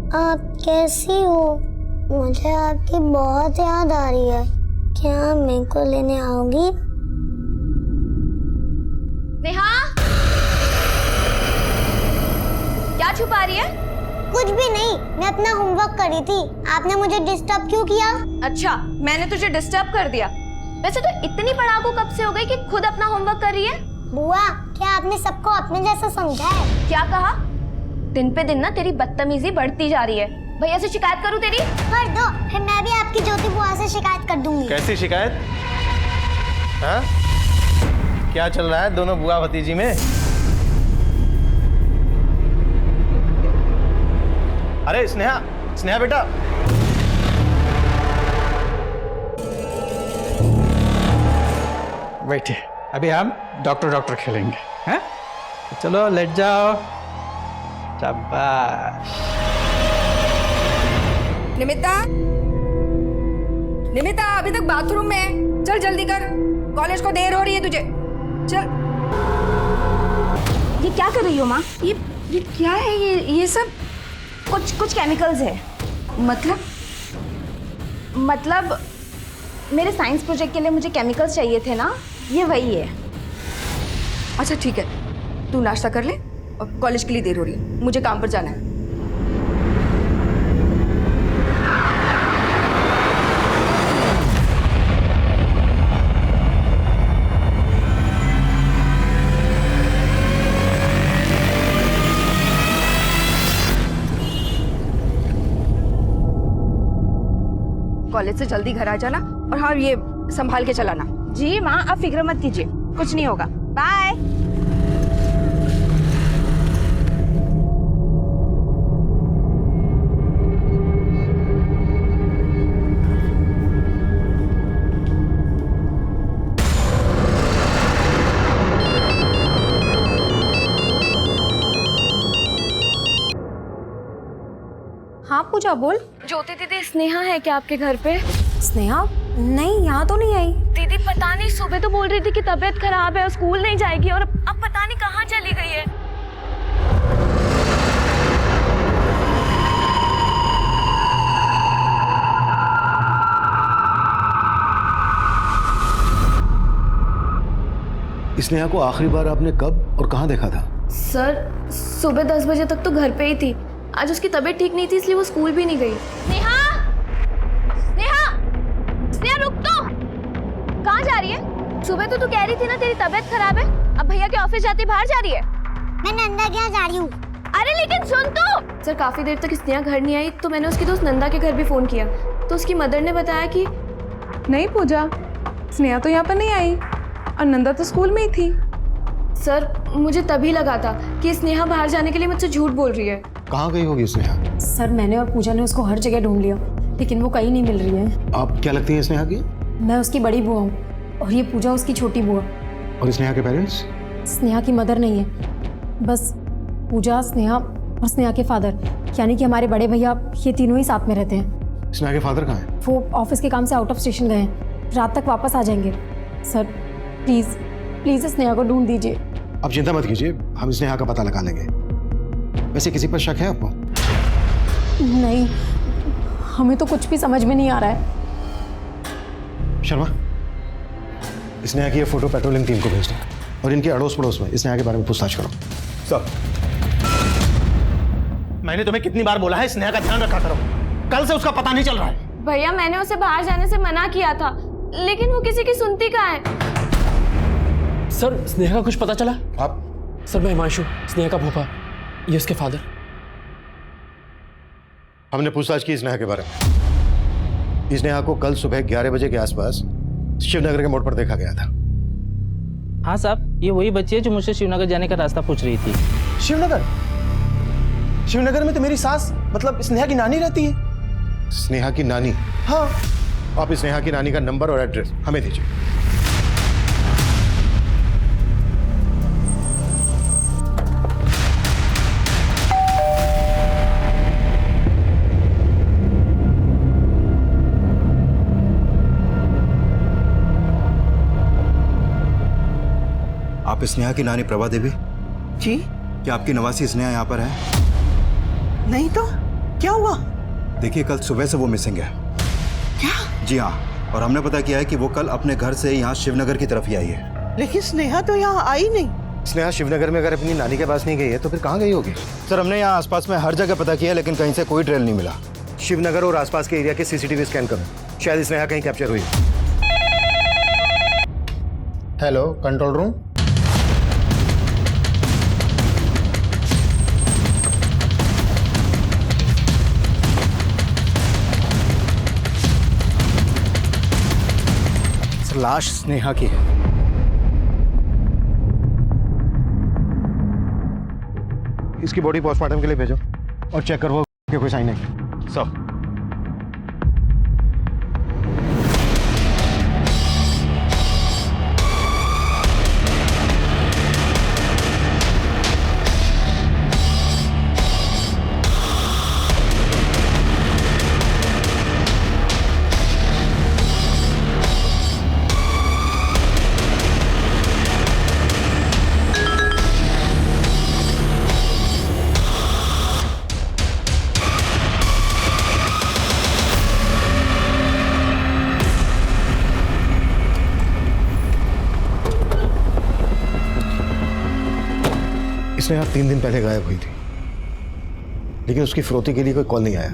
आप कैसी हो? मुझे आपकी बहुत याद आ रही है। क्या मेरे को लेने आओगी? नेहा, क्या छुपा रही है? कुछ भी नहीं, मैं अपना होमवर्क कर रही थी। आपने मुझे डिस्टर्ब क्यों किया? अच्छा, मैंने तुझे डिस्टर्ब कर दिया। वैसे तो इतनी पढ़ाकू कब से हो गई कि खुद अपना होमवर्क कर रही है? बुआ, क्या आपने सबको अपने जैसा समझा है? क्या कहा? दिन पे दिन ना तेरी बदतमीजी बढ़ती जा रही है। भैया से शिकायत करूं तेरी? कर दो, फिर मैं भी आपकी ज्योति बुआ से शिकायत कर दूंगी। कैसी शिकायत? हाँ? क्या चल रहा है दोनों बुआ भतीजी में? अरे स्नेहा, स्नेहा बेटा, बैठिए, अभी हम डॉक्टर खेलेंगे। हैं? चलो लेट जाओ। शाबाश। निमिता, निमिता अभी तक बाथरूम में है। चल जल्दी कर, कॉलेज को देर हो रही है तुझे। चल। ये क्या कर रही हो माँ? ये क्या है? ये सब कुछ केमिकल्स है। मतलब मेरे साइंस प्रोजेक्ट के लिए मुझे केमिकल्स चाहिए थे ना, ये वही है। अच्छा ठीक है, तू नाश्ता कर ले और कॉलेज के लिए देर हो रही है, मुझे काम पर जाना है। कॉलेज से जल्दी घर आ जाना और हाँ, ये संभाल के चलाना। जी माँ, आप फिक्र मत कीजिए, कुछ नहीं होगा। बाय। हाँ पूजा बोल। ज्योति दीदी, स्नेहा है क्या आपके घर पे? स्नेहा? नहीं, यहाँ तो नहीं आई। दीदी पता नहीं, सुबह तो बोल रही थी कि तबीयत खराब है और स्कूल नहीं जाएगी, और अब पता नहीं कहाँ चली गई है। स्नेहा को आखिरी बार आपने कब और कहाँ देखा था? सर, सुबह 10 बजे तक तो घर पे ही थी। आज उसकी तबीयत ठीक नहीं थी, इसलिए वो स्कूल भी नहीं गई। स्नेहा, स्नेहा, स्नेहा रुक तो। कहाँ जा रही है? सुबह तो तू कह रही थी ना तेरी तबीयत खराब है, अब भैया के ऑफिस जाते बाहर जा रही है। मैं नंदा के यहाँ जा रही हूँ। अरे लेकिन सुन तो। सर, काफी देर तक स्नेहा घर नहीं आई तो मैंने उसकी दोस्त नंदा के घर भी फोन किया, तो उसकी मदर ने बताया कि नहीं पूजा, स्नेहा तो यहाँ पर नहीं आई और नंदा तो स्कूल में ही थी। सर, मुझे तभी लगा था कि स्नेहा बाहर जाने के लिए मुझसे झूठ बोल रही है। कहाँ गई होगी स्नेहा? सर, मैंने और पूजा ने उसको हर जगह ढूंढ लिया, लेकिन वो कहीं नहीं मिल रही है। आप क्या लगती है स्नेहा की? मैं उसकी बड़ी बुआ हूँ और ये पूजा उसकी छोटी बुआ। और स्नेहा के पेरेंट्स? स्नेहा की मदर नहीं है, बस पूजा, स्नेहा और स्नेहा के फादर, यानी कि हमारे बड़े भैया, ये तीनों ही साथ में रहते हैं। स्नेहा के फादर कहाँ हैं? वो ऑफिस के काम से आउट ऑफ स्टेशन गए हैं, रात तक वापस आ जाएंगे। सर प्लीज़ प्लीज़ स्नेहा को ढूंढ दीजिए। आप चिंता मत कीजिए, हम स्नेहा का पता लगा लेंगे। वैसे किसी पर शक है आपको? नहीं, हमें तो कुछ भी समझ में नहीं आ रहा है। शर्मा, स्नेहा की ये फोटो पेट्रोलिंग टीम को भेज दो और इनके अड़ोस पड़ोस में स्नेहा के बारे में पूछताछ करो। सब। मैंने तुम्हें कितनी बार बोला है स्नेहा का ध्यान रखा करो, कल से उसका पता नहीं चल रहा है। भैया, मैंने उसे बाहर जाने से मना किया था, लेकिन वो किसी की सुनती कहाँ है। सर, स्नेहा का कुछ पता चला? आप? सर, मैं हिमांशु, स्नेहा का फूफा, ये उसके फादर। हमने पूछताछ की स्नेहा के बारे में। स्नेहा को कल सुबह 11 बजे के आसपास शिवनगर के मोड़ पर देखा गया था। हाँ साहब, ये वही बच्ची है जो मुझसे शिवनगर जाने का रास्ता पूछ रही थी। शिवनगर? शिवनगर में तो मेरी सास, मतलब स्नेहा की नानी रहती है। स्नेहा की नानी? हाँ। आप स्नेहा की नानी का नंबर और एड्रेस हमें दीजिए। आप स्नेहा की नानी प्रभा देवी? जी। क्या आपकी नवासी स्नेहा यहाँ पर है? नहीं तो क्या हुआ? देखिए, कल सुबह से वो मिसिंग है। क्या? जी हाँ, और हमने पता किया है कि वो कल अपने घर से यहाँ शिवनगर की तरफ ही आई है। लेकिन स्नेहा तो यहाँ आई नहीं। स्नेहा शिवनगर में अगर अपनी नानी के पास नहीं गई है तो फिर कहाँ गई होगी? सर, हमने यहाँ आसपास में हर जगह पता किया, लेकिन कहीं से कोई ट्रेल नहीं मिला। शिवनगर और आसपास के एरिया के सीसीटीवी स्कैन करो, शायद स्नेहा कहीं कैप्चर हुई। Hello, control room. लाश स्नेहा की है। इसकी बॉडी पोस्टमार्टम के लिए भेजो और चेक करो कि कोई साइन है। सब स्नेहा 3 दिन पहले गायब हुई थी, लेकिन उसकी फिरौती के लिए कोई कॉल नहीं आया।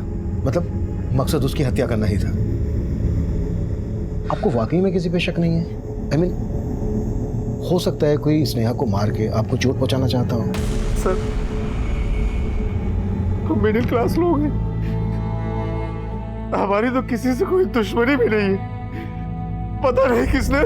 मतलब मकसद उसकी हत्या करना ही था। आपको वाकई में किसी पे शक नहीं है? I mean, हो सकता है कोई स्नेहा को मार के आपको चोट पहुंचाना चाहता हो। सर, हम मिडिल क्लास लोग हैं, हमारी तो किसी से कोई दुश्मनी भी नहीं है। पता नहीं किसने।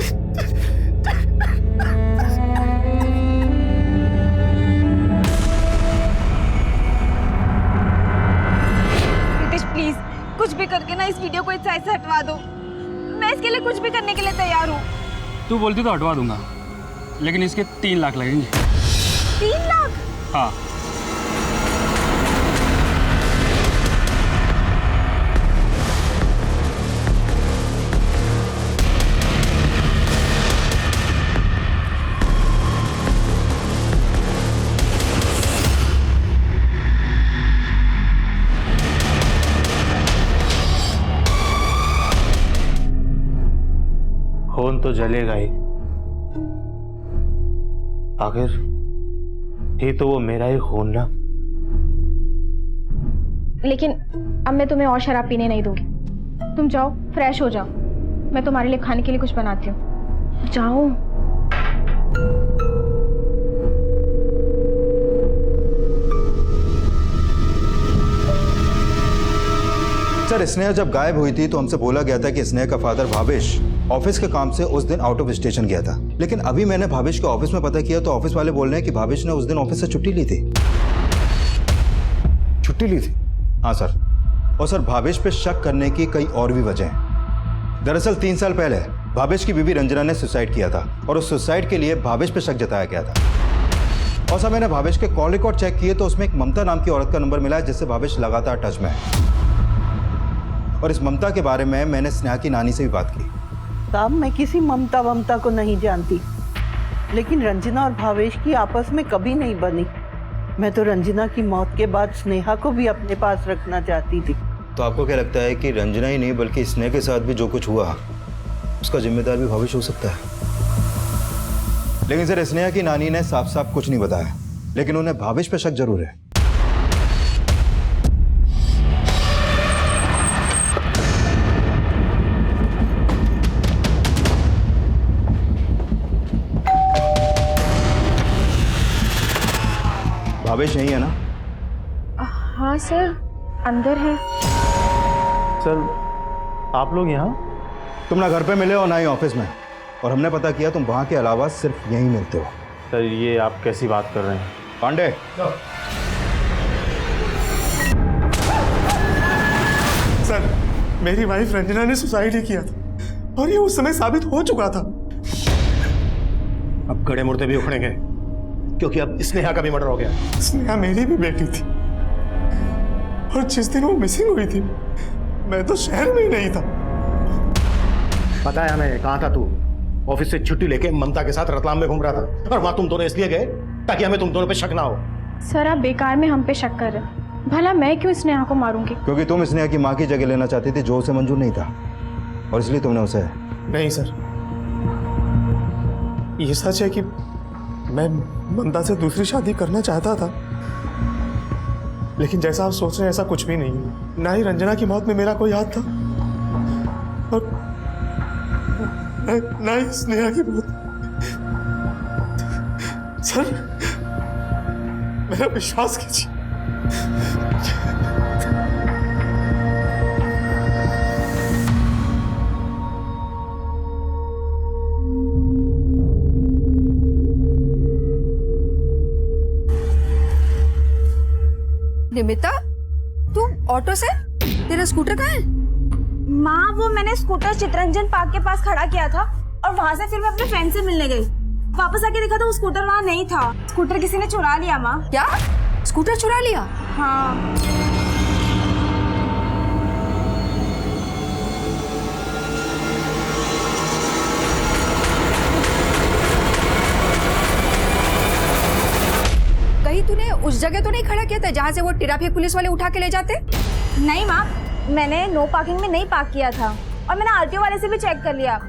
प्लीज कुछ भी करके ना इस वीडियो को इस साइड से हटवा दो। मैं इसके लिए कुछ भी करने के लिए तैयार हूँ। तू बोलती तो हटवा दूंगा, लेकिन इसके 3 लाख लगेंगे। 3 लाख? हाँ। खून तो जलेगा ही, आखिर ही तो वो मेरा ही खून ना। लेकिन अब मैं तुम्हें और शराब पीने नहीं दूंगी। तुम जाओ, फ्रेश हो जाओ, मैं तुम्हारे लिए खाने के लिए कुछ बनाती हूँ। जाओ। सर, स्नेहा जब गायब हुई थी तो हमसे बोला गया था कि स्नेहा का फादर भावेश ऑफिस के काम से उस दिन आउट ऑफ स्टेशन गया था। लेकिन अभी मैंने भावेश के ऑफिस में पता किया तो ऑफिस वाले बोल रहे हैं कि भावेश ने उस दिन ऑफिस से छुट्टी ली थी। छुट्टी ली थी? हाँ सर। और सर, भावेश पे शक करने की कई और भी वजह हैं। दरअसल 3 साल पहले भावेश की बीवी रंजना ने सुसाइड किया था और उस सुसाइड के लिए भावेश पे शक जताया गया था। और सर, मैंने भावेश के कॉल रिकॉर्ड चेक किए तो उसमें एक ममता नाम की औरत का नंबर मिला जिससे भावेश लगातार टच में है। और इस ममता के बारे में मैंने स्नेहा की नानी से भी बात की। साहब, मैं किसी ममता को नहीं जानती, लेकिन रंजना और भावेश की आपस में कभी नहीं बनी। मैं तो रंजना की मौत के बाद स्नेहा को भी अपने पास रखना चाहती थी। तो आपको क्या लगता है कि रंजना ही नहीं बल्कि स्नेहा के साथ भी जो कुछ हुआ उसका जिम्मेदार भी भावेश हो सकता है? लेकिन सर, स्नेहा की नानी ने साफ साफ कुछ नहीं बताया, लेकिन उन्हें भावेश पे शक जरूर है। भावेश यही है ना? हाँ सर, अंदर है। सर, आप लोग यहाँ? तुम ना घर पे मिले हो ना ही ऑफिस में, और हमने पता किया तुम वहाँ के अलावा सिर्फ यहीं मिलते हो। सर, ये आप कैसी बात कर रहे हैं? पांडे, सर, मेरी वाइफ रंजना ने सुसाइड ही किया था और ये उस समय साबित हो चुका था। अब गड़े मुर्दे भी उखड़ेंगे क्योंकि अब स्नेहा का भी मर्डर हो गया। स्नेहा मेरी भी बेटी थी और जिस दिन वो मिसिंग हुई थी मैं तो शहर में ही नहीं था। पता है हमें, कहाँ था तू? ऑफिस से छुट्टी लेके ममता के साथ रतलाम में घूम रहा था और वहां तुम दोनों इसलिए गए ताकि हमें तुम दोनों पे शक ना हो। सर, आप बेकार में हम पे शक कर रहे हैं। भला मैं क्यों स्नेहा को मारूंगी? क्योंकि तुम स्नेहा की माँ की जगह लेना चाहती थी जो उसे मंजूर नहीं था, और इसलिए तुमने उसे। नहीं सर, ये सच है कि मैं मंदा से दूसरी शादी करना चाहता था, लेकिन जैसा आप सोच रहे हैं ऐसा कुछ भी नहीं है। ना ही रंजना की मौत में मेरा कोई हाथ था, और ना ही स्नेहा की मौत। सर, मेरा विश्वास कीजिए। निमिता, तू ऑटो से? तेरा स्कूटर कहाँ है? माँ, वो मैंने स्कूटर चितरंजन पार्क के पास खड़ा किया था और वहाँ से फिर मैं अपने फ्रेंड से मिलने गई। वापस आके देखा तो वो स्कूटर वहाँ नहीं था। स्कूटर किसी ने चुरा लिया माँ। क्या? स्कूटर चुरा लिया? हाँ। कहीं तूने उस जगह तो नहीं खड़ा किया था जहाँ से वो ट्रैफिक पुलिस वाले उठा के ले जाते? नहीं माँ, मैंने नो पार्किंग में नहीं पार्क किया था और मैंने आरटीओ वाले से भी चेक कर लिया।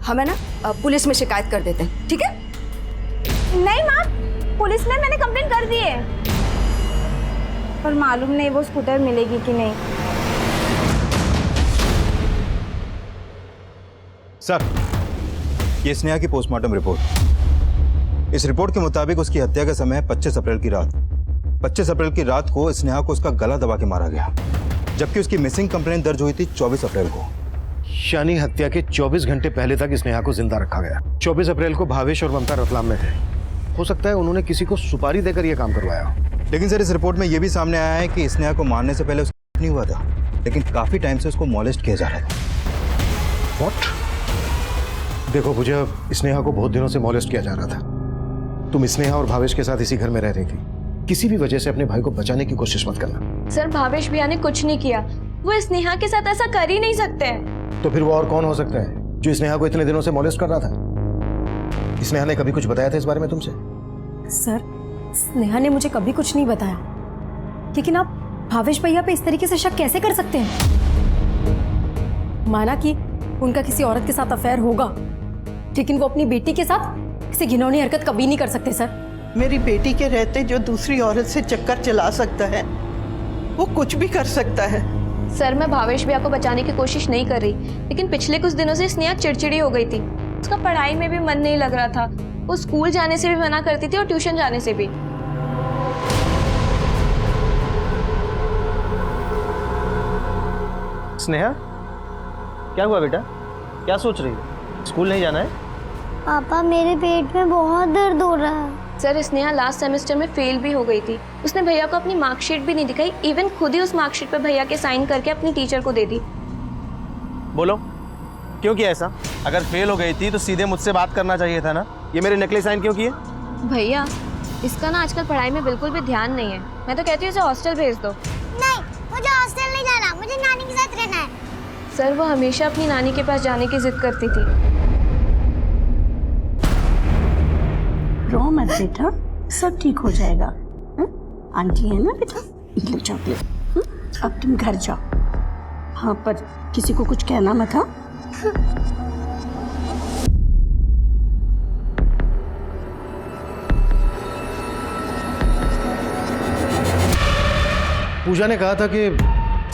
हमें ना पुलिस में शिकायत कर देते हैं, ठीक है? नहीं माँ, पुलिस में मैंने कंप्लेंट कर दी है, पर मालूम नहीं वो स्कूटर मिलेगी कि नहीं। सर, ये स्नेहा की पोस्टमार्टम रिपोर्ट। इस रिपोर्ट के मुताबिक उसकी हत्या का समय है 25 अप्रैल की रात। 25 अप्रैल की रात को स्नेहा को उसका गला दबा के मारा गया, जबकि उसकी मिसिंग कंप्लेंट दर्ज हुई थी 24 अप्रैल को। यानी हत्या के 24 घंटे पहले तक स्नेहा को जिंदा रखा गया। 24 अप्रैल को भावेश और ममता रतलाम में थे। हो सकता है उन्होंने किसी को सुपारी देकर यह काम करवाया। लेकिन सर, इस रिपोर्ट में यह भी सामने आया है कि स्नेहा को मारने से पहले उसका नहीं हुआ था, लेकिन काफी टाइम से उसको मॉलेस्ट किया जा रहा था। व्हाट? देखो पूजा, स्नेहा को बहुत दिनों से मॉलेस्ट किया जा रहा था। तुम स्नेहा और भावेश के साथ इसी घर में रह रही थी। किसी भी वजह से अपने भाई को बचाने की कोशिश मत करना। सर, भावेश भैया ने कुछ नहीं किया, वो स्नेहा के साथ ऐसा कर ही नहीं सकते। तो फिर वो और कौन हो सकता है जो स्नेहा को इतने दिनों से मॉलेस्ट कर रहा था? स्नेहा ने कभी कुछ बताया था इस बारे में तुमसे? सर, स्नेहा ने मुझे कभी कुछ नहीं बताया, लेकिन आप भावेश भैया पे इस तरीके से शक कैसे कर सकते हैं? माना कि उनका किसी औरत के साथ अफेयर होगा, लेकिन वो अपनी बेटी के साथ किसी घिनौनी हरकत कभी नहीं कर सकते। सर, मेरी बेटी के रहते जो दूसरी औरत से चक्कर चला सकता है वो कुछ भी कर सकता है। सर, मैं भावेश भैया को बचाने की कोशिश नहीं कर रही, लेकिन पिछले कुछ दिनों से स्नेहा चिड़चिड़ी हो गई थी। उसका पढ़ाई में भी मन नहीं लग रहा था, वो स्कूल जाने से भी मना करती थी और ट्यूशन जाने से भी। स्नेहा, क्या हुआ बेटा? क्या सोच रही हो? स्कूल नहीं जाना है? पापा, मेरे पेट में बहुत दर्द हो रहा है। सर, स्नेहा लास्ट सेमेस्टर में फेल भी हो गई थी। उसने भैया को अपनी मार्कशीट भी नहीं दिखाई, इवन खुद ही उस मार्कशीट पर भैया के साइन करके अपनी टीचर को दे दी। बोलो, क्यों किया ऐसा? अगर फेल हो गई थी तो सीधे मुझसे बात करना चाहिए था ना। ये मेरे नकली साइन क्यों किए? भैया, इसका ना आजकल पढ़ाई में बिल्कुल भी ध्यान नहीं है। मैं तो कहती हूँ इसे हॉस्टल भेज दो। नहीं, मुझे हॉस्टल नहीं जाना, मुझे नानी के साथ रहना है। सर, वो हमेशा अपनी नानी के पास जाने की जिद करती थी। रो मत बेटा, सब ठीक हो जाएगा। आंटी है ना बेटा, ये लो चॉकलेट। अब तुम घर जाओ। हाँ, पर किसी को कुछ कहना मत। हाँ, पूजा ने कहा था कि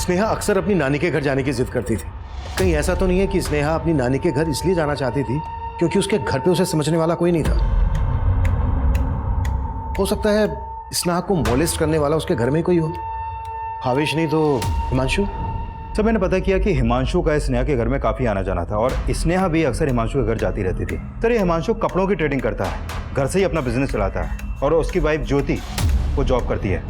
स्नेहा अक्सर अपनी नानी के घर जाने की जिद करती थी। कहीं ऐसा तो नहीं है कि स्नेहा अपनी नानी के घर इसलिए जाना चाहती थी क्योंकि उसके घर पे उसे समझने वाला कोई नहीं था? हो सकता है स्नेहा को मॉलेस्ट करने वाला उसके घर में कोई हो। भावेश नहीं तो हिमांशु। सर, मैंने पता किया कि हिमांशु का स्नेहा के घर में काफी आना जाना था, और स्नेहा भी अक्सर हिमांशु के घर जाती रहती थी। सर, ये हिमांशु कपड़ों की ट्रेडिंग करता है, घर से ही अपना बिजनेस चलाता है, और उसकी वाइफ ज्योति वो जॉब करती है।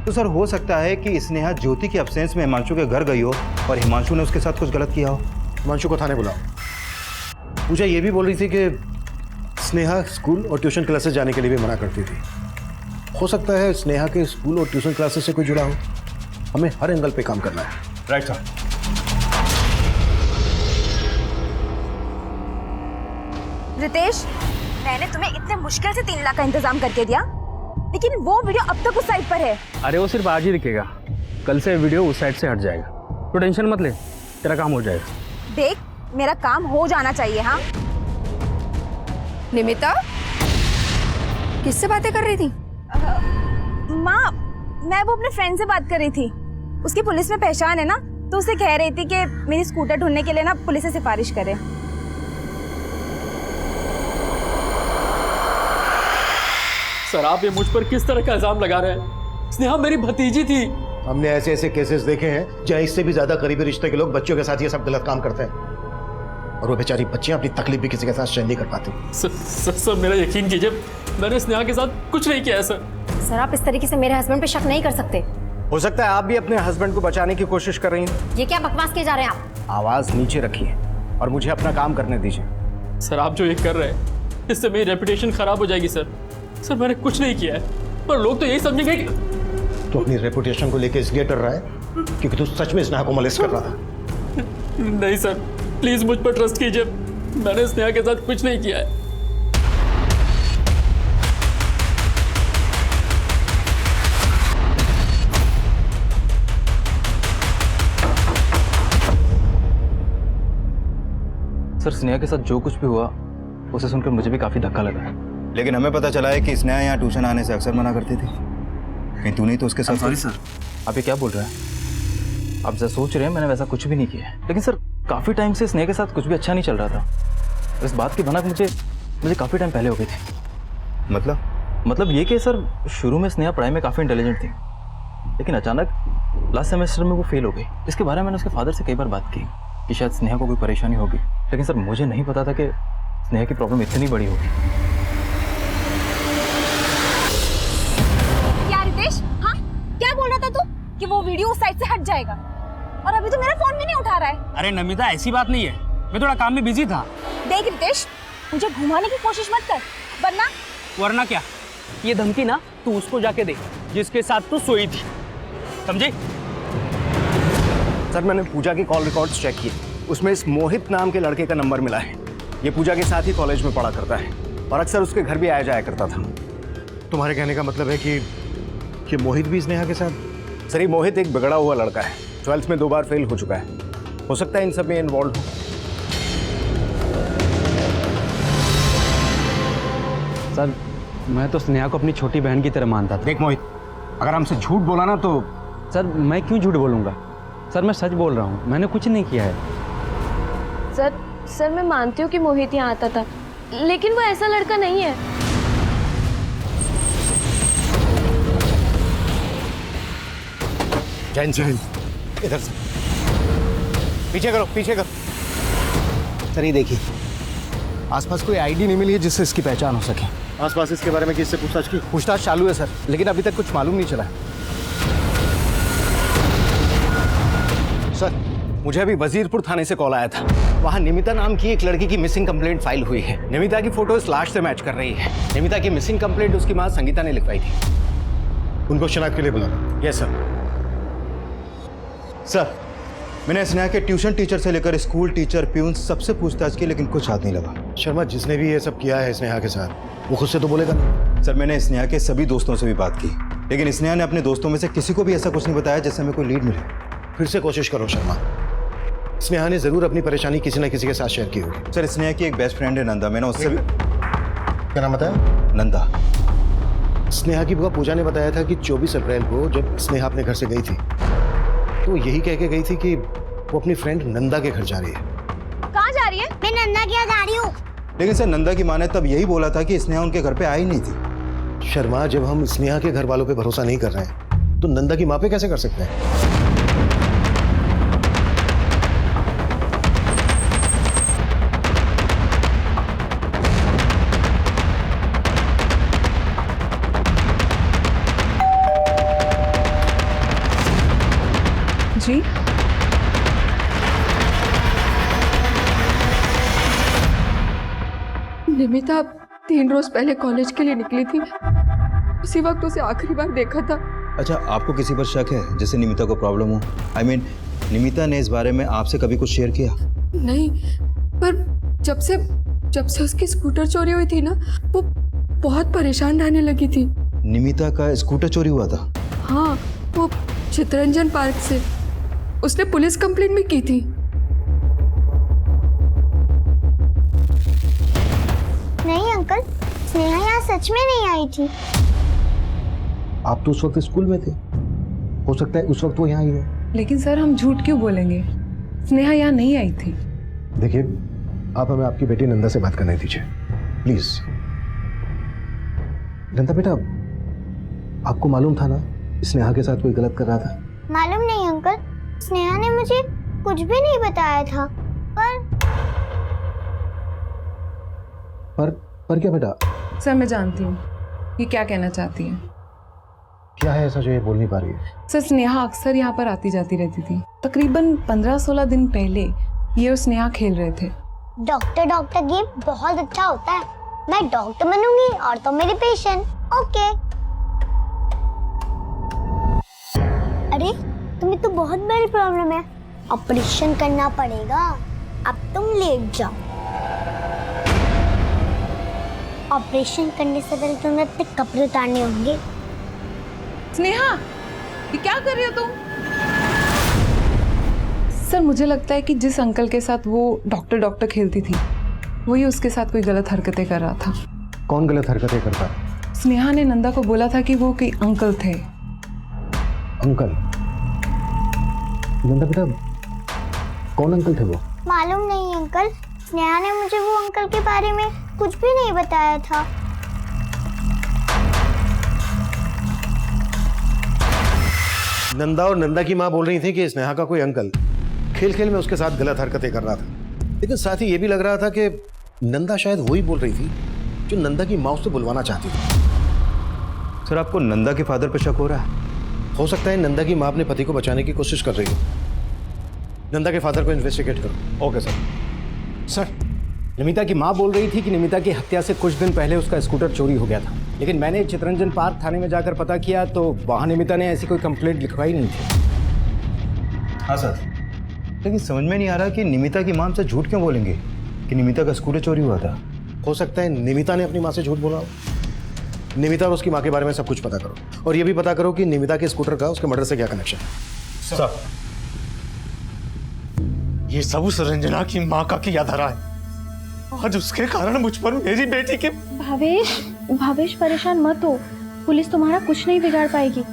तो सर, हो सकता है कि स्नेहा ज्योति के एब्सेंस में हिमांशु के घर गई हो और हिमांशु ने उसके साथ कुछ गलत किया हो। हिमांशु को थाने बुलाओ। पूजा ये भी बोल रही थी कि स्नेहा स्कूल और ट्यूशन क्लासेस जाने के लिए भी मना करती थी। हो सकता है स्नेहा के स्कूल और ट्यूशन क्लासेस से कोई जुड़ा हो। हमें हर एंगल पे काम करना है। Right sir. रितेश, मैंने तुम्हें इतने मुश्किल से 3 लाख का इंतजाम करके दिया, लेकिन वो वीडियो अब तक उस साइट पर है। अरे वो सिर्फ आज ही दिखेगा, कल से वीडियो उस साइड से हट जाएगा, तो टेंशन मत ले, तेरा काम हो जाएगा। देख, मेरा काम हो जाना चाहिए। हाँ निमिता, किससे बातें कर रही थी? माँ, मैं वो अपने फ्रेंड से बात कर रही थी। उसकी पुलिस में पहचान है ना, तो उसे कह रही थी कि मेरी स्कूटर ढूंढने के लिए ना पुलिस से सिफारिश करे। सर, आप ये मुझ पर किस तरह का इल्जाम लगा रहे हैं? स्नेहा मेरी भतीजी थी। हमने ऐसे ऐसे केसेस देखे हैं जहाँ इससे भी ज्यादा करीबी रिश्ते के लोग बच्चों के साथ ये सब गलत काम करते हैं, और वो बेचारी बच्चियां अपनी तकलीफ भी किसी के साथ शेयर नहीं कर पाती। सर मेरा यकीन कीजिए, मैंने स्नेहा के साथ कुछ नहीं किया है सर। सर आप इस तरीके से मेरे हस्बैंड पे शक नहीं कर सकते। हो सकता है आप भी अपने हस्बैंड को बचाने की कोशिश कर रही हैं। ये क्या बकवास किए जा रहे हैं आप? आवाज नीचे रखिए और मुझे अपना काम करने दीजिए। सर, आप जो ये कर रहे हैं, इससे मेरी रेपुटेशन खराब हो जाएगी सर। सर, मैंने कुछ नहीं किया है, पर लोग तो यही समझेंगे कि तो अपनी रेपुटेशन को लेकर इसलिए डर रहा है क्योंकि तू सच में स्नेहा को मोलेस्ट कर रहा था। नहीं सर, प्लीज मुझ पर ट्रस्ट कीजिए, मैंने स्नेहा के साथ कुछ नहीं किया है। सर, स्नेहा के साथ जो कुछ भी हुआ उसे सुनकर मुझे भी काफी धक्का लगा है, लेकिन हमें पता चला है कि स्नेहा यहाँ ट्यूशन आने से अक्सर मना करती थी। कहीं तू नहीं तो उसके साथ? Sorry sir. आप ये क्या बोल रहे हैं? आप जैसा सोच रहे हैं मैंने वैसा कुछ भी नहीं किया है, लेकिन सर काफी टाइम से स्नेहा के साथ कुछ भी अच्छा नहीं चल रहा था। इस बात की भनक मुझे काफी टाइम पहले हो गई थी। मतलब ये कि सर शुरू में स्नेहा पढ़ाई में काफी इंटेलिजेंट थी, लेकिन अचानक लास्ट सेमेस्टर में वो फेल हो गई। इसके बारे में मैंने उसके फादर से कई बार बात की कि शायद स्नेहा को कोई परेशानी होगी, लेकिन सर मुझे नहीं पता था कि स्नेहा की प्रॉब्लम इतनी बड़ी होगी। क्या रितेश? हाँ, क्या बोल रहा था तू कि वो वीडियो उस साइड से हट जाएगा, और अभी तो मेरा फोन भी नहीं उठा रहा है। अरे नमिता, ऐसी बात नहीं है, मैं थोड़ा काम में बिजी था। देख रितेश, मुझे घुमाने की कोशिश मत कर, वरना क्या, ये धमकी ना तू उसको जाके दे जिसके साथ तू सोई थी, समझे? सर, मैंने पूजा के कॉल रिकॉर्ड्स चेक किए, उसमें इस मोहित नाम के लड़के का नंबर मिला है। ये पूजा के साथ ही कॉलेज में पढ़ा करता है और अक्सर उसके घर भी आया जाया करता था। तुम्हारे कहने का मतलब है कि मोहित भी स्नेहा के साथ? सर, ये मोहित एक बिगड़ा हुआ लड़का है, 12th में 2 बार फेल हो चुका है, हो सकता है इन सब में इन्वॉल्व हो। सर, मैं तो स्नेहा को अपनी छोटी बहन की तरह मानता था। देख मोहित, अगर हमसे झूठ बोला ना तो। सर, मैं क्यों झूठ बोलूँगा? सर, मैं सच बोल रहा हूँ, मैंने कुछ नहीं किया है। सर मैं मानती हूँ कि मोहित यहाँ आता था, लेकिन वो ऐसा लड़का नहीं है। जैन इधर से पीछे करो, पीछे करो। सर, ये देखिए, आसपास कोई आईडी नहीं मिली है जिससे इसकी पहचान हो सके। आसपास इसके बारे में किससे पूछताछ की? पूछताछ चालू है सर, लेकिन अभी तक कुछ मालूम नहीं चला है। सर, मुझे अभी वजीरपुर थाने से कॉल आया था, वहाँ निमिता नाम की एक लड़की की मिसिंग कंप्लेंट फाइल हुई है। निमिता की फोटो इस लाश से मैच कर रही है। निमिता की मिसिंग कंप्लेंट उसकी माँ संगीता ने लिखवाई थी। उनको शनाख्त के लिए बुला। Yes sir. सर, मैंने स्नेहा के ट्यूशन टीचर से लेकर स्कूल टीचर, प्यून सबसे पूछताछ की, लेकिन कुछ हाथ नहीं लगा। शर्मा, जिसने भी ये सब किया है स्नेहा के साथ, वो खुद से तो बोलेगा नहीं। सर, मैंने स्नेहा के सभी दोस्तों से भी बात की, लेकिन स्नेहा ने अपने दोस्तों में से किसी को भी ऐसा कुछ नहीं बताया जिससे हमें कोई लीड मिले। फिर से कोशिश करो शर्मा, स्नेहा ने जरूर अपनी परेशानी किसी न किसी के साथ शेयर की होगी। सर, स्नेहा की एक बेस्ट फ्रेंड है नंदा, मैंने उससे क्या नाम बताया? नंदा। स्नेहा की बुआ पूजा ने बताया था कि 24 अप्रैल को जब स्नेहा अपने घर से गई थी तो यही कह के गई थी कि वो अपनी फ्रेंड नंदा के घर जा रही है। कहाँ जा रही है? मैं नंदा के यहाँ जा रही हूँ। लेकिन सर, नंदा की माँ ने तब यही बोला था कि स्नेहा उनके घर पे आई नहीं थी। शर्मा, जब हम स्नेहा के घर वालों पे भरोसा नहीं कर रहे हैं तो नंदा की माँ पे कैसे कर सकते हैं? जी, निमिता 3 रोज पहले कॉलेज के लिए निकली थी, उसी वक्त उसे आखिरी बार देखा था। अच्छा, आपको किसी पर शक है जिससे निमिता को प्रॉब्लम हो? I mean, निमिता ने इस बारे में आपसे कभी कुछ शेयर किया? नहीं, पर जब से उसकी स्कूटर चोरी हुई थी ना, वो बहुत परेशान रहने लगी थी। निमिता का स्कूटर चोरी हुआ था? हाँ, वो चितरंजन पार्क से। उसने पुलिस कंप्लेंट भी की थी। नहीं अंकल, स्नेहा यहाँ सच में नहीं आई थी। आप तो उस वक्त स्कूल में थे, हो सकता है उस वक्त वो यहाँ आई हो। लेकिन सर हम झूठ क्यों बोलेंगे, स्नेहा यहाँ नहीं आई थी। देखिए, आप हमें आपकी बेटी नंदा से बात करने दीजिए प्लीज। नंदा बेटा, आपको मालूम था ना स्नेहा के साथ कोई गलत कर रहा था? मालूम नहीं अंकल, स्नेहा ने मुझे कुछ भी नहीं बताया था। पर क्या बेटा? सर मैं जानती हूँ ये क्या कहना चाहती है। क्या है ऐसा जो ये बोल नहीं पा रही है? सर स्नेहा अक्सर यहाँ पर आती जाती रहती थी। तकरीबन 15-16 दिन पहले ये और स्नेहा खेल रहे थे। डॉक्टर गेम बहुत अच्छा होता है। मैं डॉक्टर बनूंगी और तो मेरी पेशेंट। ओके। अरे तुम्हें तो बहुत बड़ी प्रॉब्लम है, ऑपरेशन करना पड़ेगा। अब तुम लेट जाओ। ऑपरेशन करने से पहले तुम्हें अपने कपड़े उतारने होंगे। स्नेहा ये क्या कर रही हो तुम? सर मुझे लगता है कि जिस अंकल के साथ वो डॉक्टर खेलती थी वही उसके साथ कोई गलत हरकतें कर रहा था। कौन गलत हरकतें करता? स्नेहा ने नंदा को बोला था कि वो कोई अंकल थे। अंकल? नंदा बेटा, कौन अंकल थे वो? मालूम नहीं अंकल, स्नेहा ने मुझे वो अंकल के बारे में कुछ भी नहीं बताया था। नंदा और नंदा की माँ बोल रही थी कि स्नेहा का कोई अंकल खेल खेल में उसके साथ गलत हरकतें कर रहा था, लेकिन साथ ही ये भी लग रहा था कि नंदा शायद वही बोल रही थी जो नंदा की माँ उससे बुलवाना चाहती थी। सर, आपको नंदा के फादर पर शक हो रहा है? हो सकता है नंदा की माँ अपने पति को बचाने की कोशिश कर रही हो। नंदा के फादर को इन्वेस्टिगेट करो। Okay sir. सर, निमिता की माँ बोल रही थी कि निमिता की हत्या से कुछ दिन पहले उसका स्कूटर चोरी हो गया था, लेकिन मैंने चितरंजन पार्क थाने में जाकर पता किया तो वहाँ निमिता ने ऐसी कोई कंप्लेंट लिखवाई नहीं थी। हाँ सर, लेकिन समझ में नहीं आ रहा कि निमिता की माँ से झूठ क्यों बोलेंगे कि निमिता का स्कूटर चोरी हुआ था। हो सकता है निमिता ने अपनी माँ से झूठ बोला हो। निमिता और उसकी माँ के बारे में सब कुछ पता करो, और ये भी पता करो कि निमिता के स्कूटर का उसके मर्डर से क्या कनेक्शन है। सर, ये सब उस रंजना की माँ का किया धरा है। आज उसके कारण मुझ पर मेरी बेटी के। भावेश परेशान मत हो, पुलिस तुम्हारा कुछ नहीं बिगाड़ पाएगी।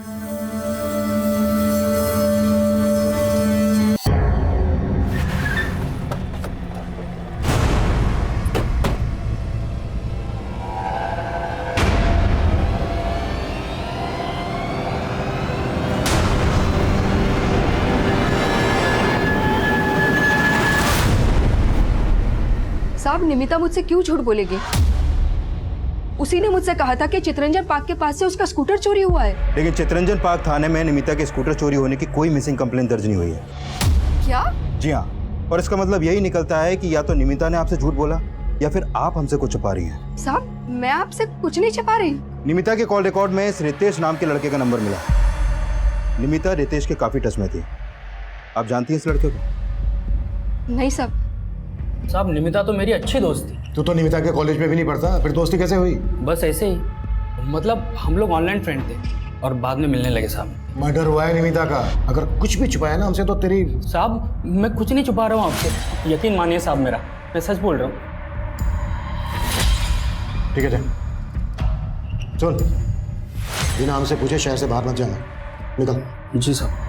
साहब, निमिता मुझसे क्यों झूठ बोलेगी? उसी ने मुझसे कहा था कि चितरंजन पार्क के पास से उसका स्कूटर चोरी हुआ है। लेकिन चितरंजन पार्क थाने में निमिता के स्कूटर चोरी होने की कोई मिसिंग कंप्लेंट दर्ज नहीं हुई है। क्या? जी हाँ, और इसका मतलब यही निकलता है कि या तो निमिता ने आपसे झूठ बोला या फिर आप हमसे कुछ छुपा रही हैं। साहब, मैं आपसे कुछ नहीं छुपा रही। निमिता के कॉल रिकॉर्ड में इस रितेश नाम के लड़के का नंबर मिला। निमिता रितेश के काफी टच में थी। आप जानती हैं इस लड़के को? नहीं साहब। साहब, निमिता तो मेरी अच्छी दोस्त थी। तू तो निमिता के कॉलेज में भी नहीं पढ़ता, फिर दोस्ती कैसे हुई? बस ऐसे ही, मतलब हम लोग ऑनलाइन फ्रेंड थे और बाद में मिलने लगे साहब। मर्डर हुआ है निमिता का, अगर कुछ भी छुपाया ना हमसे तो तेरी। साहब, मैं कुछ नहीं छुपा रहा हूँ आपसे, यकीन मानिए साहब मेरा, मैं सच बोल रहा हूँ। ठीक है, सुन, बिना हमसे पूछे शहर से बाहर मत जाना, निकल। जी साहब।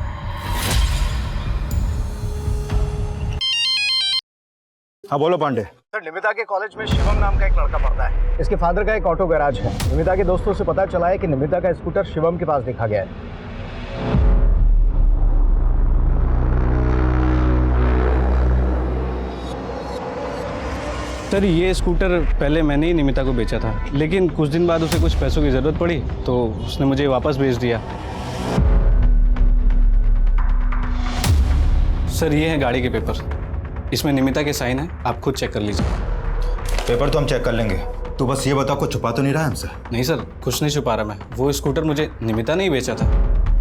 हाँ बोलो पांडे। सर, निमिता के कॉलेज में शिवम नाम का एक लड़का पढ़ता है। इसके फादर का एक ऑटो गैराज है। निमिता के दोस्तों से पता चला है कि निमिता का स्कूटर शिवम के पास देखा गया है। सर, ये स्कूटर पहले मैंने ही निमिता को बेचा था, लेकिन कुछ दिन बाद उसे कुछ पैसों की ज़रूरत पड़ी तो उसने मुझे वापस भेज दिया। सर, ये है गाड़ी के पेपर, इसमें निमिता के साइन है, आप खुद चेक कर लीजिए। पेपर तो हम चेक कर लेंगे, तो बस ये बताओ कुछ छुपा तो नहीं रहा है हमसे? नहीं सर, कुछ नहीं छुपा रहा मैं, वो स्कूटर मुझे निमिता ने ही बेचा था।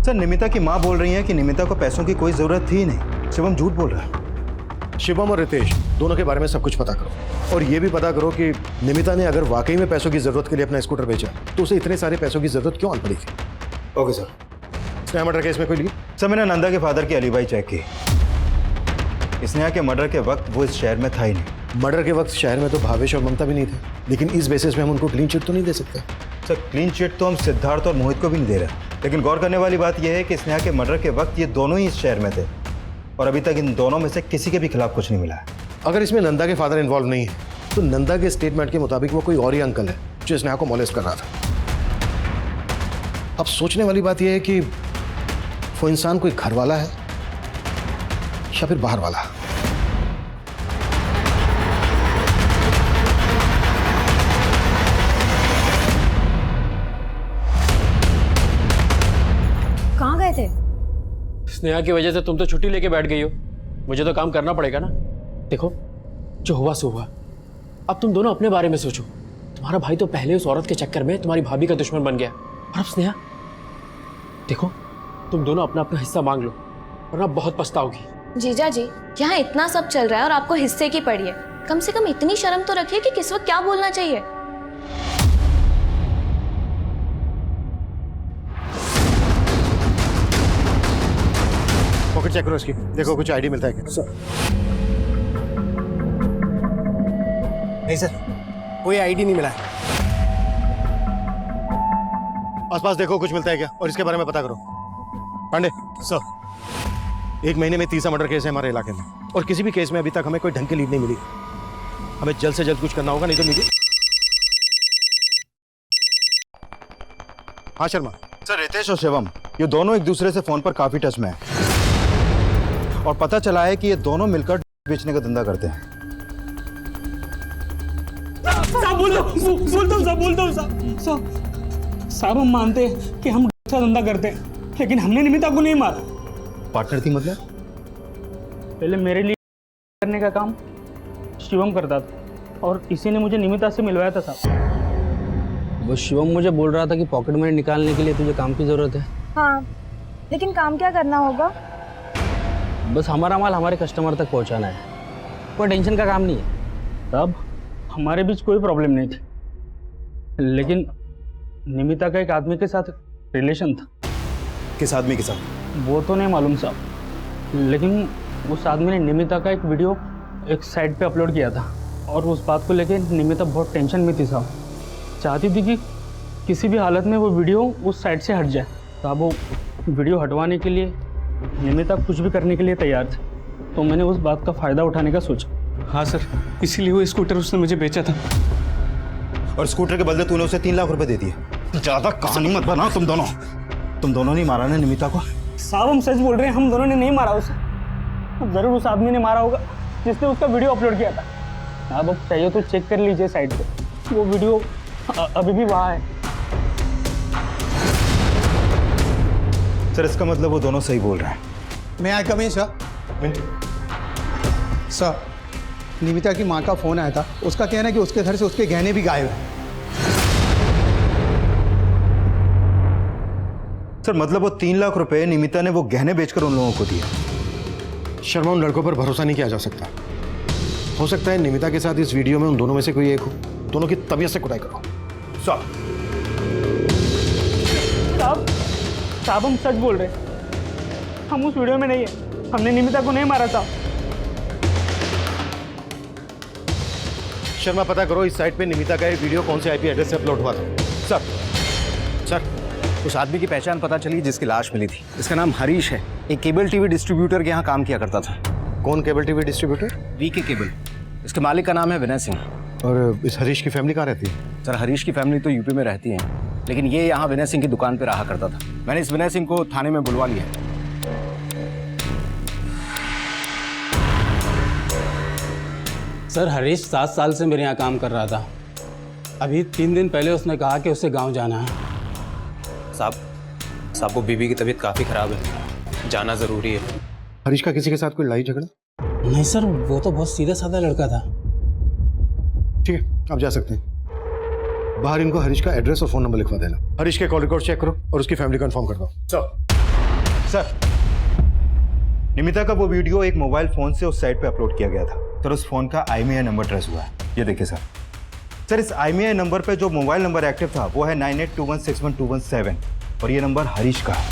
सर, निमिता की माँ बोल रही है कि निमिता को पैसों की कोई ज़रूरत थी ही नहीं, शिवम झूठ बोल रहा है। शिवम और रितेश दोनों के बारे में सब कुछ पता करो, और ये भी पता करो कि निमिता ने अगर वाकई में पैसों की जरूरत के लिए अपना स्कूटर बेचा तो उसे इतने सारे पैसों की जरूरत क्यों आ पड़ी थी। Okay sir. Sneha murder case में कोई लीड? सर मैंने नंदा के फादर की अलीबाई चेक की। स्नेहा के मर्डर के वक्त वो इस शहर में था ही नहीं। मर्डर के वक्त शहर में तो भावेश और ममता भी नहीं थे, लेकिन इस बेसिस पे हम उनको क्लीन चिट तो नहीं दे सकते। सर क्लीन चिट तो हम सिद्धार्थ और मोहित को भी नहीं दे रहे, लेकिन गौर करने वाली बात यह है कि स्नेहा के मर्डर के वक्त ये दोनों ही इस शहर में थे और अभी तक इन दोनों में से किसी के भी खिलाफ कुछ नहीं मिला है। अगर इसमें नंदा के फादर इन्वॉल्व नहीं है तो नंदा के स्टेटमेंट के मुताबिक वो कोई और ही अंकल है जो स्नेहा को मॉलेस्ट कर रहा था। अब सोचने वाली बात यह है कि वो इंसान कोई घर वाला है या फिर बाहर वाला। कहाँ गए थे? स्नेहा की वजह से तुम तो छुट्टी लेके बैठ गई हो, मुझे तो काम करना पड़ेगा ना। देखो जो हुआ सो हुआ, अब तुम दोनों अपने बारे में सोचो। तुम्हारा भाई तो पहले उस औरत के चक्कर में तुम्हारी भाभी का दुश्मन बन गया, और अब स्नेहा। देखो तुम दोनों अपना अपना हिस्सा मांग लो, वरना बहुत पछताओगी। जीजा जी, यहाँ इतना सब चल रहा है और आपको हिस्से की पड़ी है। कम से कम इतनी शर्म तो रखिए कि किस वक्त क्या बोलना चाहिए। पॉकेट चेक करो इसकी, देखो कुछ आईडी मिलता है क्या? सर नहीं सर, कोई आईडी नहीं मिला है। आसपास देखो कुछ मिलता है क्या, और इसके बारे में पता करो। पांडे सर, 1 महीने में 30 मर्डर केस है हमारे इलाके में, और किसी भी केस में अभी तक हमें कोई ढंग की लीड नहीं मिली। हमें जल्द से जल्द कुछ करना होगा, नहीं तो मीडिया। हाँ शर्मा सर, रितेश और शिवम ये दोनों एक दूसरे से फोन पर काफी टच में हैं और पता चला है कि ये दोनों मिलकर बेचने का धंधा करते हैं। साहब बोल दो साहब, हम मानते हैं कि हम का धंधा करते हैं, लेकिन हमने निमिता को नहीं मारा। पार्टनर थी मतलब? पहले मेरे लिए करने का काम शिवम करता था और इसी ने मुझे निमिता से मिलवाया था साहब। वो शिवम मुझे बोल रहा था कि पॉकेट मनी निकालने के लिए तुझे काम की जरूरत है। हाँ, लेकिन काम क्या करना होगा? बस हमारा माल हमारे कस्टमर तक पहुंचाना है, कोई टेंशन का काम नहीं है। तब हमारे बीच कोई प्रॉब्लम नहीं थी, लेकिन निमिता का एक आदमी के साथ रिलेशन था। किस आदमी के साथ? वो तो नहीं मालूम साहब, लेकिन उस आदमी ने निमिता का एक वीडियो एक साइट पे अपलोड किया था और उस बात को लेके निमिता बहुत टेंशन में थी साहब। चाहती थी कि किसी भी हालत में वो वीडियो उस साइट से हट जाए। साहब वो वीडियो हटवाने के लिए निमिता कुछ भी करने के लिए तैयार थे, तो मैंने उस बात का फ़ायदा उठाने का सोचा। हाँ सर, इसीलिए वो स्कूटर उसने मुझे बेचा था। और स्कूटर के बदले तूने उसे 3 लाख रुपए दे दिए। ज्यादा कहानी मत बना। तुम दोनों नहीं मारा ना निमिता को? साहब हम सच बोल रहे हैं, हम दोनों ने नहीं मारा उसे। जरूर उस आदमी ने मारा होगा जिसने उसका वीडियो अपलोड किया था। साहब अब चाहिए तो चेक कर लीजिए साइट पे, वो वीडियो अभी भी वहाँ है। सर इसका मतलब वो दोनों सही बोल रहे हैं। मैं आई कम इन सर, निमिता की माँ का फ़ोन आया था, उसका कहना है कि उसके घर से उसके गहने भी गायब हैं। सर मतलब वो 3 लाख रुपए निमिता ने वो गहने बेचकर उन लोगों को दिए। शर्मा, उन लड़कों पर भरोसा नहीं किया जा सकता। हो सकता है निमिता के साथ इस वीडियो में उन दोनों में से कोई एक हो। दोनों की तबीयत से कुटाई करो। साहब हम सच बोल रहे हैं, हम उस वीडियो में नहीं है, हमने निमिता को नहीं मारा था। शर्मा पता करो इस साइट पे निमिता का ये वीडियो कौन से आईपी एड्रेस से अपलोड हुआ था। सर उस आदमी की पहचान पता चली जिसकी लाश मिली थी। इसका नाम हरीश है, एक केबल टीवी डिस्ट्रीब्यूटर के यहाँ काम किया करता था। कौन cable TV distributor? VK cable. इसके मालिक का नाम है विनय सिंह। और इस हरीश की फैमिली कहाँ रहती है? सर हरीश की फैमिली तो यूपी में रहती है, लेकिन ये यहाँ विनय सिंह की दुकान पे रहा करता था। मैंने इस विनय सिंह को थाने में बुलवा लिया। सर हरीश 7 साल से मेरे यहाँ काम कर रहा था। अभी 3 दिन पहले उसने कहा कि उसे गांव जाना है। साहब को बीबी की तबीयत काफ़ी ख़राब है, जाना ज़रूरी है। हरीश का किसी के साथ कोई लड़ाई झगड़ा? नहीं सर, वो तो बहुत सीधा साधा लड़का था। ठीक है, आप जा सकते हैं। बाहर इनको हरीश का एड्रेस और फ़ोन नंबर लिखवा देना। हरीश के कॉल रिकॉर्ड चेक करो और उसकी फैमिली कंफर्म कर दो। सर निमिता का वो वीडियो एक मोबाइल फ़ोन से उस साइट पे अपलोड किया गया था। सर उस फ़ोन का IMEI नंबर ट्रेस हुआ है, ये देखिए सर। सर इस IMEI नंबर पे जो मोबाइल नंबर एक्टिव था वो है 9821612117 और ये नंबर हरीश का है।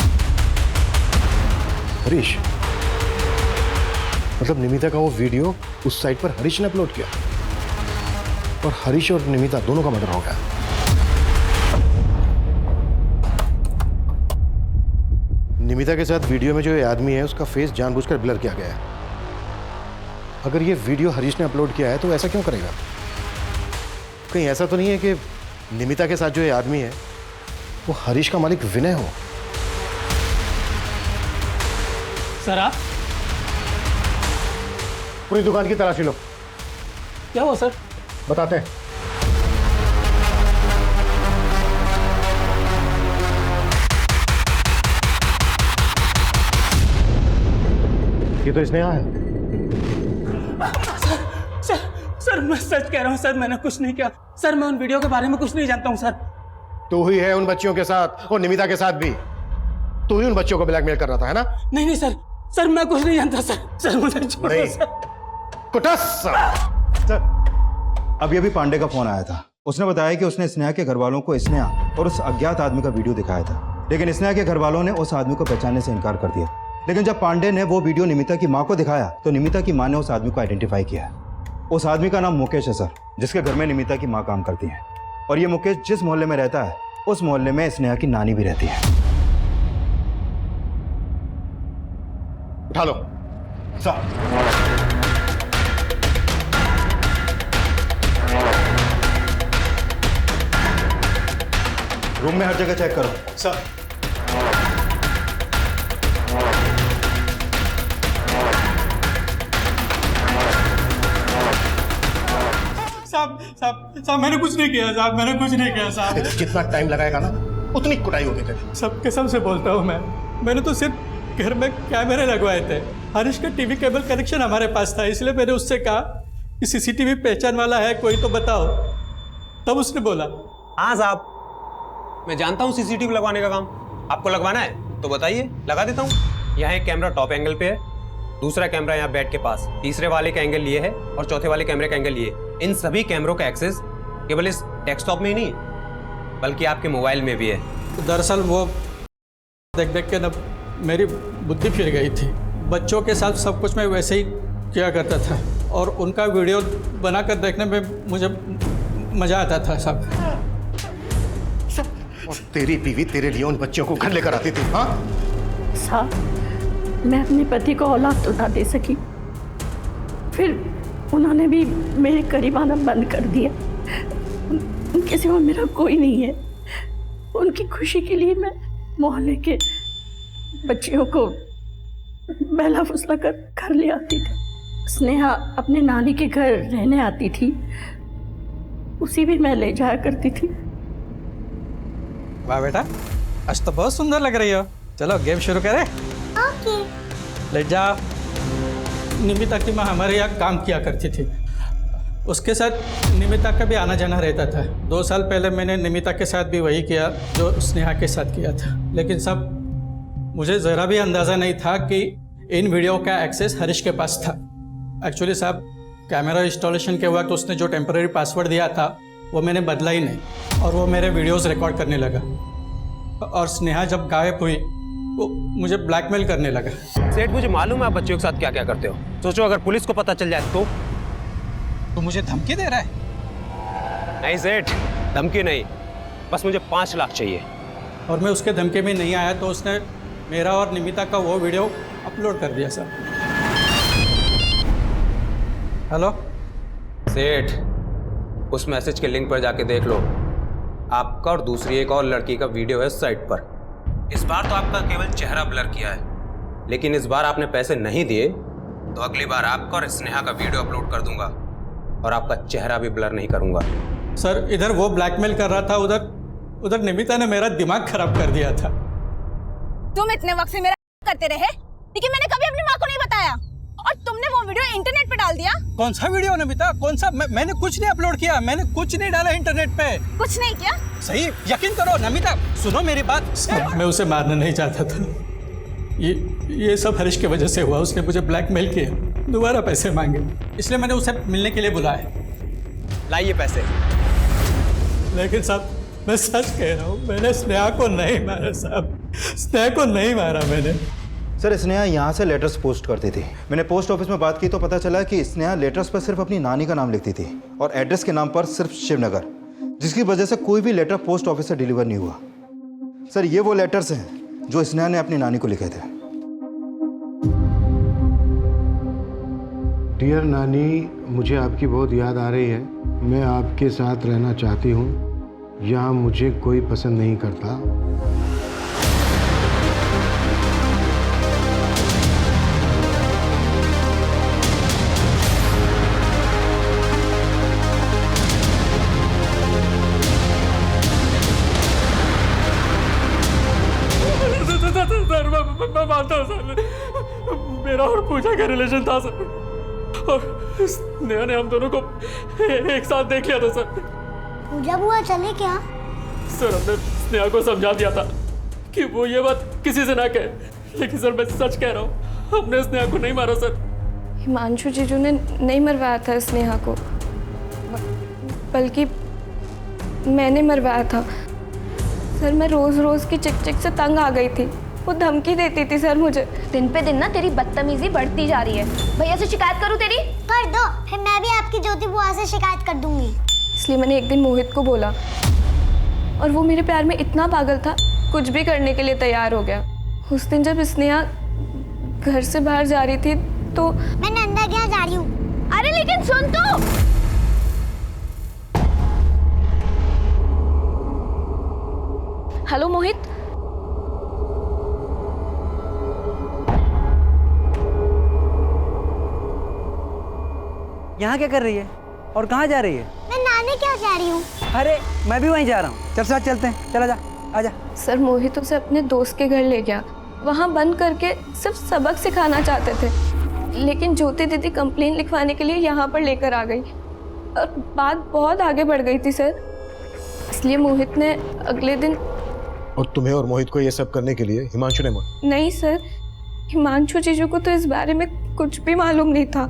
हरीश, मतलब निमिता का वो वीडियो उस साइट पर हरीश ने अपलोड किया और हरीश और निमिता दोनों का मर्डर हो गया। निमिता के साथ वीडियो में जो ये आदमी है उसका फेस जानबूझकर ब्लर किया गया है। अगर ये वीडियो हरीश ने अपलोड किया है तो ऐसा क्यों करेगा? कहीं ऐसा तो नहीं है कि निमिता के साथ जो ये आदमी है वो हरीश का मालिक विनय हो? सर आप पूरी दुकान की तलाशी लो। क्या हुआ सर? बताते हैं। ये तो स्नेहा है। सर मैं सच कह रहा हूँ सर, मैंने कुछ नहीं किया सर, मैं उन वीडियो के बारे में कुछ नहीं जानता हूँ सर। तू ही है उन बच्चियों के साथ और निमिता के साथ भी। तू ही उन बच्चों को ब्लैकमेल कर रहा था, है ना? नहीं नहीं सर, सर मैं कुछ नहीं जानता सर, सर मुझे छोड़ दो सर। सर, अभी पांडे का फोन आया था। उसने बताया कि उसने स्नेहा के घर वालों को स्नेहा और उस अज्ञात आदमी का वीडियो दिखाया था, लेकिन स्नेहा के घर वालों ने उस आदमी को पहचानने से इनकार कर दिया। लेकिन जब पांडे ने वो वीडियो निमिता की माँ को दिखाया तो निमिता की माँ ने उस आदमी को आइडेंटिफाई किया। उस आदमी का नाम मुकेश है सर, जिसके घर में निमिता की माँ काम करती है। और ये मुकेश जिस मोहल्ले में रहता है उस मोहल्ले में स्नेहा की नानी भी रहती है। उठा लो सर। रूम में हर जगह चेक करो सर। साहब मैंने कुछ नहीं किया साहब, मैंने कुछ नहीं किया साहब। जितना टाइम लगाएगा ना उतनी कुटाई होगी तेरी। सब कसम से बोलता हूँ मैंने तो सिर्फ घर में कैमरे लगवाए थे। हरीश का टीवी केबल कनेक्शन हमारे पास था, इसलिए मैंने उससे कहा कि सीसीटीवी पहचान वाला है कोई तो बताओ। तब उसने बोला हाँ साहब, मैं जानता हूँ सीसीटीवी लगवाने का काम। आपको लगवाना है तो बताइए, लगा देता हूँ। यहाँ एक कैमरा टॉप एंगल पे है, दूसरा कैमरा यहाँ बेड के पास, तीसरे वाले का एंगल ये है और चौथे वाले कैमरे का एंगल ये। इन सभी कैमरों का एक्सेस केवल इस डेस्कटॉप में ही नहीं बल्कि आपके मोबाइल में भी है। दरअसल वो देख देख के ना मेरी बुद्धि फिर गई थी। बच्चों के साथ सब कुछ मैं वैसे ही किया करता था और उनका वीडियो बनाकर देखने में मुझे मज़ा आता था सब। और तेरी बीवी तेरे लिए उन बच्चों को घर लेकर आती थी। हाँ साहब, मैं अपने पति को औलाद तो ना दे सकी, फिर उन्होंने भी मेरे करीब आना बंद कर दिया। उनके सिवा मेरा कोई नहीं है। उनकी खुशी के लिए मैं मोहल्ले के बच्चियों को बहला फुसला कर घर ले आती थी। स्नेहा अपने नानी के घर रहने आती थी, उसी भी मैं ले जाया करती थी। वाह बेटा, आज तो बहुत सुंदर लग रही हो। चलो गेम शुरू करें। ओके। ले जाओ। निमिता की माँ हमारे यहाँ काम किया करती थी, उसके साथ निमिता का भी आना जाना रहता था। 2 साल पहले मैंने निमिता के साथ भी वही किया जो स्नेहा के साथ किया था। लेकिन सब मुझे ज़रा भी अंदाज़ा नहीं था कि इन वीडियो का एक्सेस हरीश के पास था। एक्चुअली साहब, कैमरा इंस्टॉलेशन के वक्त उसने जो टेम्पररी पासवर्ड दिया था वो मैंने बदला ही नहीं और वो मेरे वीडियोस रिकॉर्ड करने लगा। और स्नेहा जब गायब हुई वो मुझे ब्लैकमेल करने लगा। सेठ, मुझे मालूम है आप बच्चों के साथ क्या क्या करते हो। सोचो अगर पुलिस को पता चल जाए तो? तू मुझे धमकी दे रहा है? नहीं सेठ, धमकी नहीं, बस मुझे 5 लाख चाहिए। और मैं उसके धमकी में नहीं आया तो उसने मेरा और निमिता का वो वीडियो अपलोड कर दिया सर। हेलो सेठ, उस मैसेज के लिंक पर जाके देख लो। आपका और दूसरी एक और लड़की का वीडियो है साइट पर। इस बार तो आपका केवल चेहरा ब्लर किया है, लेकिन इस बार आपने पैसे नहीं दिए तो अगली बार आपका और स्नेहा का वीडियो अपलोड कर दूंगा और आपका चेहरा भी ब्लर नहीं करूंगा। सर, इधर वो ब्लैकमेल कर रहा था, उधर निमिता ने मेरा दिमाग खराब कर दिया था। तुम इतने वक्त से मेरा करते रहे, लेकिन मैंने कभी अपनी माँ को नहीं बताया और तुमने वो वीडियो इंटरनेट पे डाल दिया। कौन सा वीडियो नमिता, कौन सा? मैंने कुछ नहीं अपलोड किया, मैंने कुछ नहीं डाला इंटरनेट पे। कुछ नहीं किया? सही, यकीन करो नमिता, सुनो मेरी बात। मैं उसे मारना नहीं चाहता था। ये सब हरीश की वजह से हुआ। उसने मुझे ब्लैकमेल किया, दोबारा पैसे मांगे, इसलिए मैंने उसे मिलने के लिए बुलाया। लाइए पैसे। लेकिन साहब, मैं सच कह रहा हूँ, मैंने स्नेहा को नहीं मारा साहब, स्नेहा को नहीं मारा मैंने। सर स्नेहा यहाँ से लेटर्स पोस्ट करती थी। मैंने पोस्ट ऑफिस में बात की तो पता चला कि स्नेहा लेटर्स पर सिर्फ अपनी नानी का नाम लिखती थी और एड्रेस के नाम पर सिर्फ शिवनगर, जिसकी वजह से कोई भी लेटर पोस्ट ऑफिस से डिलीवर नहीं हुआ। सर ये वो लेटर्स हैं जो स्नेहा ने अपनी नानी को लिखे थे। डियर नानी, मुझे आपकी बहुत याद आ रही है। मैं आपके साथ रहना चाहती हूँ। यहाँ मुझे कोई पसंद नहीं करता। सर मैं मानता हूँ सर, मेरा और पूजा का रिलेशन था सर, और स्नेहा ने हम दोनों को एक साथ देख लिया था सर। पूजा बुआ चले क्या? सर हमने स्नेहा को समझा दिया था कि वो ये बात किसी से ना कहे, लेकिन सर मैं सच कह रहा हूँ, हमने स्नेहा को नहीं मारा सर। हिमांशु जीजू ने नहीं मरवाया था स्नेहा को, बल्कि मैंने मरवाया था सर। मैं रोज रोज की चिक चिक से तंग आ गई थी। वो धमकी देती थी सर मुझे। दिन पे दिन ना तेरी बदतमीजी बढ़ती जा रही है। भैया से शिकायत करूँ तेरी? कर दो, फिर मैं भी आपकी ज्योति बुआ से शिकायत कर दूंगी। इसलिए मैंने एक दिन मोहित को बोला और वो मेरे प्यार में इतना पागल था, कुछ भी करने के लिए तैयार हो गया। उस दिन जब स्नेहा घर से बाहर जा रही थी तो मैं नंदा के यहाँ जा रही हूँ। अरे लेकिन सुन तो। हेलो मोहित, यहाँ क्या कर रही है और कहाँ जा रही है? मैं नानी के यहाँ जा रही हूँ। अरे मैं भी वहीं जा रहा हूँ, चल साथ चलते हैं। चला जा, आजा। सर मोहित उसे अपने दोस्त के घर ले गया, वहाँ बंद करके सिर्फ सबक सिखाना चाहते थे, लेकिन ज्योति दीदी कंप्लेन लिखवाने के लिए यहाँ पर लेकर आ गई और बात बहुत आगे बढ़ गई थी सर। इसलिए मोहित ने अगले दिन। और तुम्हें और मोहित को ये सब करने के लिए हिमांशु ने नहीं सर, हिमांशु जीजू को तो इस बारे में कुछ भी मालूम नहीं था।